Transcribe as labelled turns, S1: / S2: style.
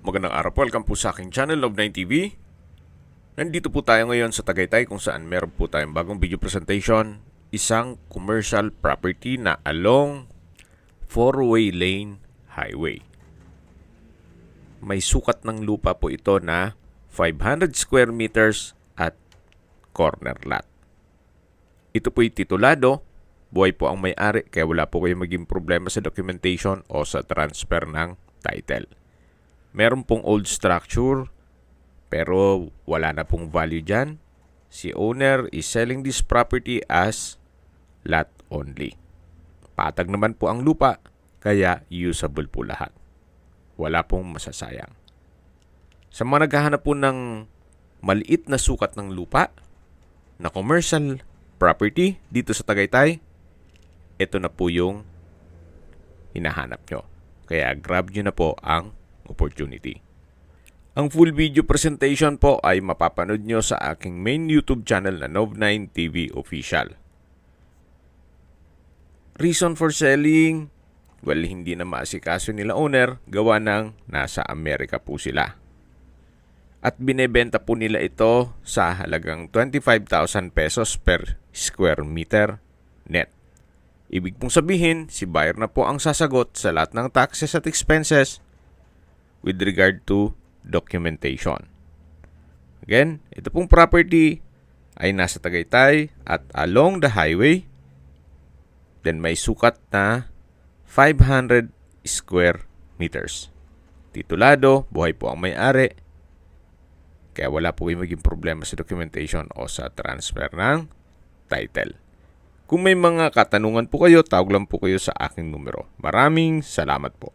S1: Magandang araw po, welcome po sa aking channel, Love9 TV. Nandito po tayo ngayon sa Tagaytay kung saan meron po tayong bagong video presentation. Isang commercial property na along 4-way lane highway. May sukat ng lupa po ito na 500 square meters at corner lot. Ito po'y titulado, buhay po ang may-ari kaya wala po kayong maging problema sa documentation o sa transfer ng title. Meron pong old structure pero wala na pong value dyan. Si owner is selling this property as lot only. Patag naman po ang lupa kaya usable po lahat. Wala pong masasayang. Sa mga naghahanap po ng maliit na sukat ng lupa na commercial property dito sa Tagaytay, ito na po yung hinahanap nyo. Kaya grab nyo na po ang opportunity. Ang full video presentation po ay mapapanood nyo sa aking main YouTube channel na Love9 TV Official. Reason for selling? Well, hindi na maasikaso nila owner, gawa ng nasa Amerika po sila. At binebenta po nila ito sa halagang 25,000 pesos per square meter net. Ibig pong sabihin, si buyer na po ang sasagot sa lahat ng taxes at expenses with regard to documentation. Again, ito pong property ay nasa Tagaytay at along the highway. Then may sukat na 500 square meters. Titulado, buhay po ang may-ari. Kaya wala po kayong maging problema sa documentation o sa transfer ng title. Kung may mga katanungan po kayo, tawag lang po kayo sa aking numero. Maraming salamat po.